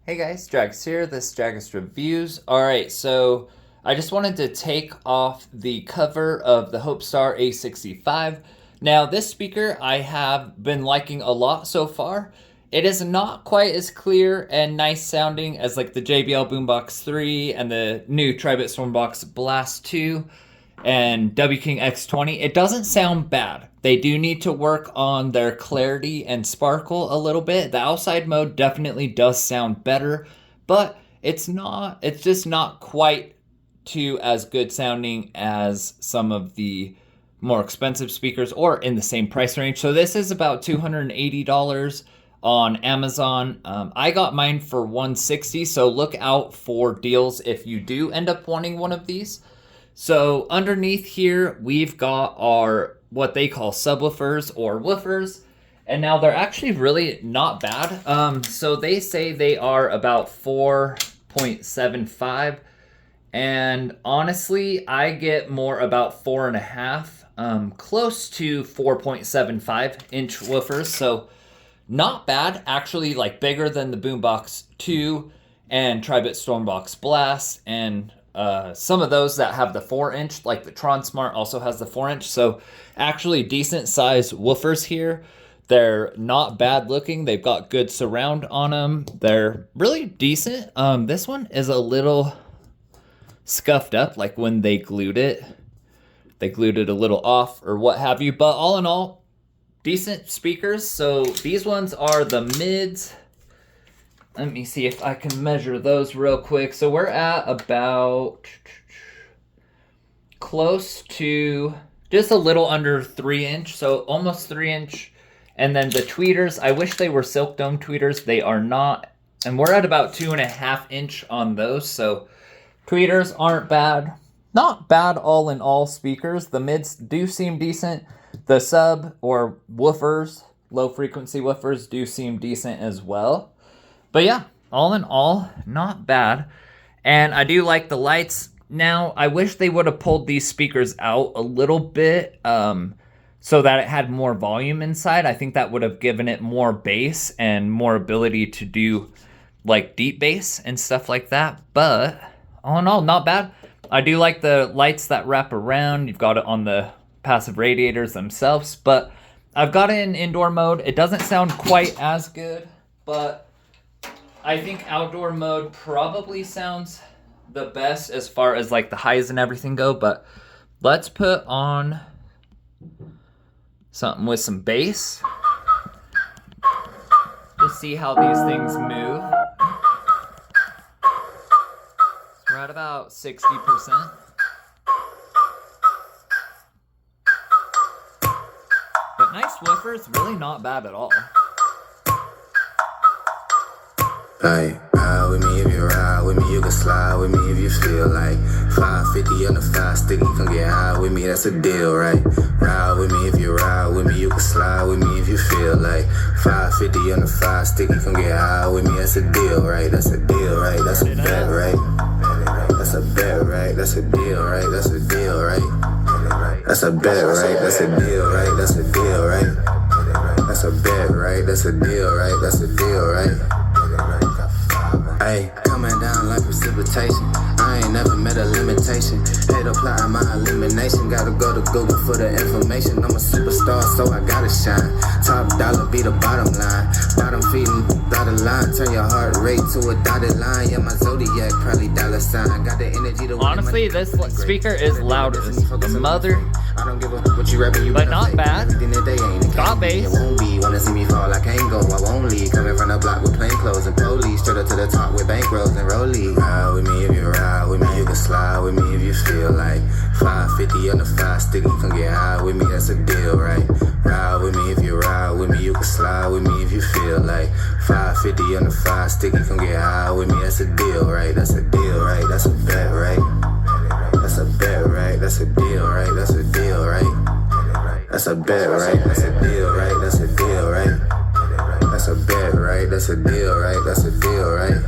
Hey guys, Dragus here. This is Dragus Reviews. Alright, so I just wanted to take off the cover of the Hopestar A65. Now, this speaker I have been liking a lot so far. It is not quite as clear and nice sounding as like the JBL Boombox 3 and the new Tri-Bit Stormbox Blast 2 and WKing X20. It doesn't sound bad. They do need to work on their clarity and sparkle a little bit. The outside mode definitely does sound better, but it's just not quite too as good sounding as some of the more expensive speakers or in the same price range. So this is about $280 on Amazon. I got mine for $160, so look out for deals if you do end up wanting one of these. So underneath here, we've got our, what they call subwoofers or woofers. And now they're actually really not bad. So they say they are about 4.75. And honestly, I get more about 4.5, close to 4.75 inch woofers. So not bad, actually, like bigger than the Boombox 2 and Tri-Bit Stormbox Blast and some of those that have the 4-inch, like the Tron Smart also has the 4-inch. So actually decent size woofers here. They're not bad looking. They've got good surround on them. They're really decent. This one is a little scuffed up, like when they glued it. They glued it a little off or what have you. But all in all, decent speakers. So these ones are the mids. Let me see if I can measure those real quick. So we're at about close to just a little under 3-inch. So almost 3-inch. And then the tweeters, I wish they were silk dome tweeters. They are not. And we're at about 2.5-inch on those. So tweeters aren't bad. Not bad all in all speakers. The mids do seem decent. The sub or woofers, low frequency woofers, do seem decent as well. But yeah, all in all, not bad. And I do like the lights. Now, I wish they would have pulled these speakers out a little bit so that it had more volume inside. I think that would have given it more bass and more ability to do like deep bass and stuff like that. But all in all, not bad. I do like the lights that wrap around. You've got it on the passive radiators themselves. But I've got it in indoor mode. It doesn't sound quite as good, but I think outdoor mode probably sounds the best as far as like the highs and everything go, but let's put on something with some bass to see how these things move. We're at about 60%. But nice woofers, really not bad at all. Like, ride with me if you ride with me, you can slide with me if you feel like 550 on the 5 sticky, come get high with me, that's a deal, right? Ride with me if you ride with me, you can slide with me if you feel like 550 on the 5 sticky, come get high with me, that's a deal, right? That's a deal, right? That's a bet, right? That's a bet, right? That's a deal, right? That's a deal, right? That's a bet, right? That's a deal, right? That's a deal, right? That's a bet, right? That's a deal, right? That's a deal, right? Ay, coming down like precipitation. I ain't never met a limitation. Hate applying my elimination. Gotta go to Google for the information. I'm a superstar, so I gotta shine. Top dollar be the bottom line. Bottom feeding, dotted line. Turn your heart rate to a dotted line. Yeah, my zodiac probably $sign. Got the energy to honestly, this speaker is louder than the mother. I don't give a what you rapping, you but not bad. Got bass. It won't be. Wanna see me fall, I can't go. I won't leave. Coming from the block with plain clothes and police. Straight up to the top with bankrolls and rollies. Ride with me if you ride with me, you can slide with me if you feel like 550 on the 5 sticky, come get high with me, that's a deal, right? Ride with me if you ride with me, you can slide with me if you feel like 550 on the 5 sticky, come get high with me, that's a deal, right? That's a deal, right? That's a bet, right? That's a bet, right? That's a deal, right? That's a deal, right? That's a bet, right? That's a deal, right? That's a deal, right? That's a bet, right? That's a deal, right? That's a deal, right?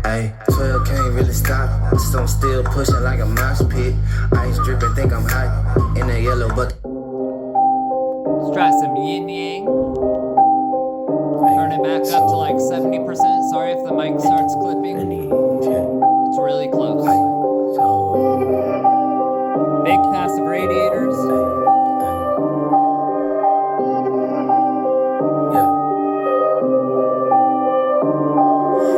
Ay, 12 can't really stop. So I'm still pushing like a mosh pit. Ice dripping, think I'm hot in the yellow, but Let's try some yin yang. Turn it back up to like 70%. the mic starts clipping. It's really close. Big passive radiators.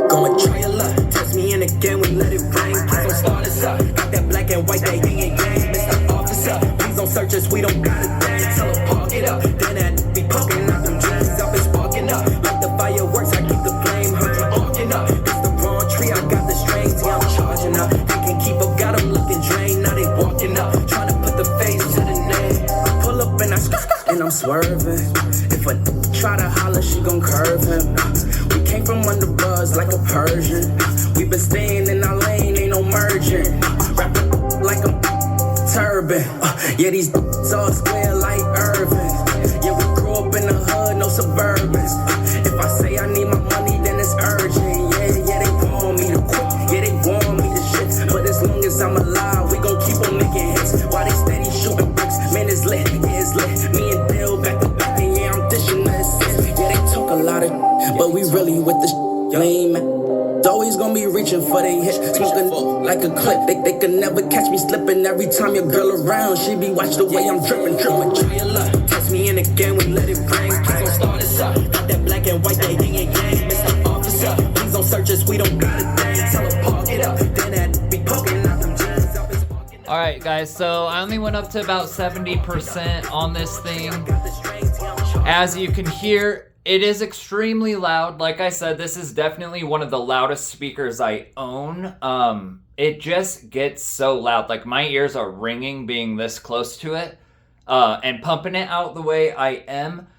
Going trailer, test me in again, we let it rain. Please don't start us up. Got that black and white, that yin and yang. Mr. Officer, please don't search us, we don't got a thing. Tell them park it up, then that be poking out them dreams. I've been sparking up, like the fireworks, I keep the flame. Heard you arcing up, it's the wrong tree, I got the strings. Yeah, I'm charging up, they can keep up, got them looking drained. Now they walking up, trying to put the face to the name. I pull up and and I'm swerving. If a try to holler, she gon' curve him. We came from under buzz like a Persian. We been staying in our lane, ain't no merging. Rapping like a turban. Yeah, these all square like Irvin. Yeah, we grew up in the hood, no Suburbans. If I say I need my money, then it's urgent. Yeah, they want me to quit. Yeah, they want me to shit. But as long as I'm alive, we gon' keep on making hits. While they steady shooting bricks, man, it's lit. Yeah, it's lit. Me and Bill back to back, and yeah, I'm dishing the assist. Yeah, they talk a lot of, but we really with the lame, man. Always gonna be reaching for they hit, smoking like a clip. They can never catch me slipping. Every time your girl around, she be watch the way I'm dripping. Trailer, test me in again, we let it rain. Please don't start us up. Got that black and white, that yin and yang. Mr. Officer, please don't search us, we don't got a thing. Tell them park it up, then that be poking out them jeans. All right, guys, so I only went up to about 70% on this thing. As you can hear, it is extremely loud. Like I said, this is definitely one of the loudest speakers I own. It just gets so loud. Like, my ears are ringing being this close to it. And pumping it out the way I am.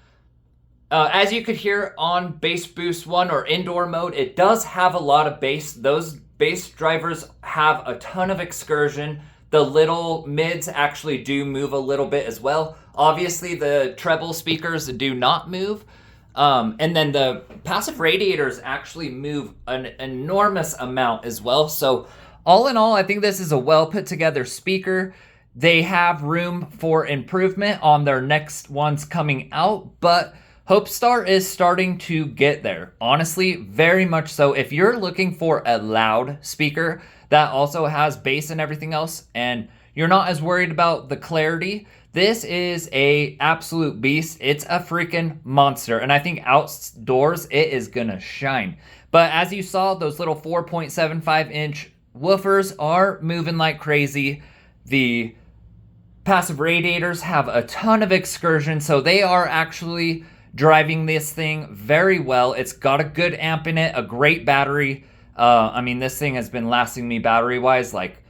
As you could hear on Bass Boost 1 or indoor mode, it does have a lot of bass. Those bass drivers have a ton of excursion. The little mids actually do move a little bit as well. Obviously, the treble speakers do not move. And then the passive radiators actually move an enormous amount as well. So all in all, I think this is a well put together speaker. They have room for improvement on their next ones coming out, but Hopestar is starting to get there. Honestly, very much so. If you're looking for a loud speaker that also has bass and everything else, and you're not as worried about the clarity, this is a absolute beast. It's a freaking monster. And I think outdoors, it is gonna shine. But as you saw, those little 4.75 inch woofers are moving like crazy. The passive radiators have a ton of excursion, so they are actually driving this thing very well. It's got a good amp in it, a great battery. I mean, this thing has been lasting me battery-wise like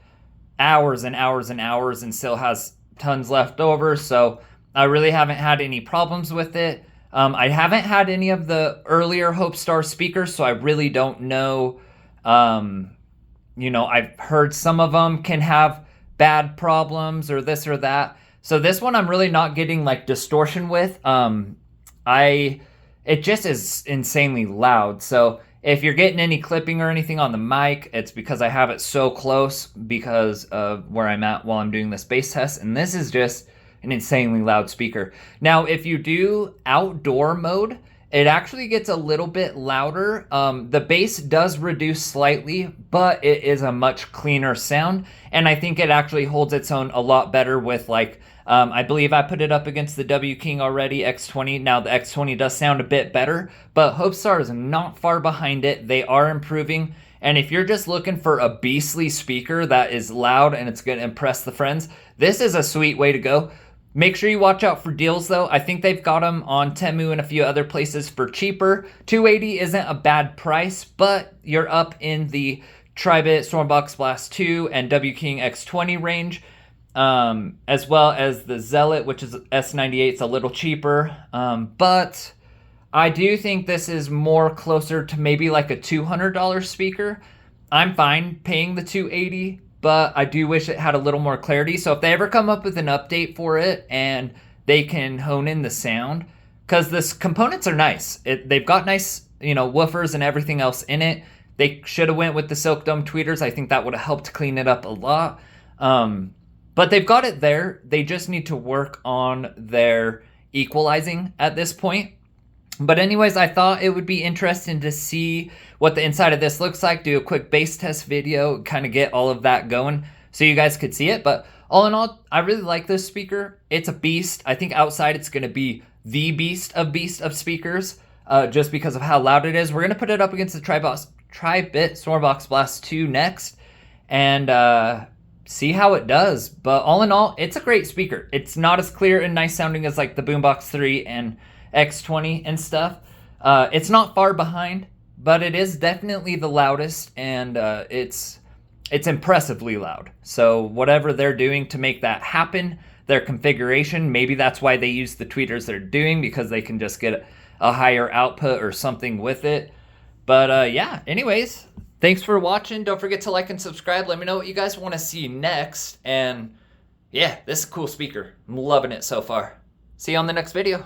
hours and hours and hours, and still has tons left over, so I really haven't had any problems with it. I haven't had any of the earlier Hopestar speakers, so I really don't know. I've heard some of them can have bad problems or this or that. So this one I'm really not getting like distortion with. It just is insanely loud. So if you're getting any clipping or anything on the mic, it's because I have it so close because of where I'm at while I'm doing this bass test. And this is just an insanely loud speaker. Now, if you do outdoor mode, it actually gets a little bit louder. The bass does reduce slightly, but it is a much cleaner sound. And I think it actually holds its own a lot better with like, I believe I put it up against the W King already, X20. Now the X20 does sound a bit better, but Hopestar is not far behind it. They are improving. And if you're just looking for a beastly speaker that is loud and it's going to impress the friends, this is a sweet way to go. Make sure you watch out for deals though. I think they've got them on Temu and a few other places for cheaper. $280 isn't a bad price, but you're up in the Tribit Stormbox Blast 2 and W King X20 range. As well as the Zealot, which is S98. It's a little cheaper, but I do think this is more closer to maybe like a $200 speaker. I'm fine paying the $280, but I do wish it had a little more clarity. So if they ever come up with an update for it and they can hone in the sound, because the components are nice. They've got nice, woofers and everything else in it. They should have went with the Silk Dome tweeters. I think that would have helped clean it up a lot. But they've got it there. They just need to work on their equalizing at this point. But anyways, I thought it would be interesting to see what the inside of this looks like, do a quick bass test video, kind of get all of that going so you guys could see it. But all in all, I really like this speaker. It's a beast. I think outside it's going to be the beast of speakers, just because of how loud it is. We're going to put it up against the Tri-Bit Stormbox Blast 2 next, and see how it does. But all in all, it's a great speaker. It's not as clear and nice sounding as like the Boombox 3 and X20 and stuff. It's not far behind, but it is definitely the loudest, and it's impressively loud. So whatever they're doing to make that happen, their configuration, maybe that's why they use the tweeters they're doing, because they can just get a higher output or something with it. But yeah, anyways, thanks for watching. Don't forget to like and subscribe. Let me know what you guys want to see next. And yeah, this is a cool speaker. I'm loving it so far. See you on the next video.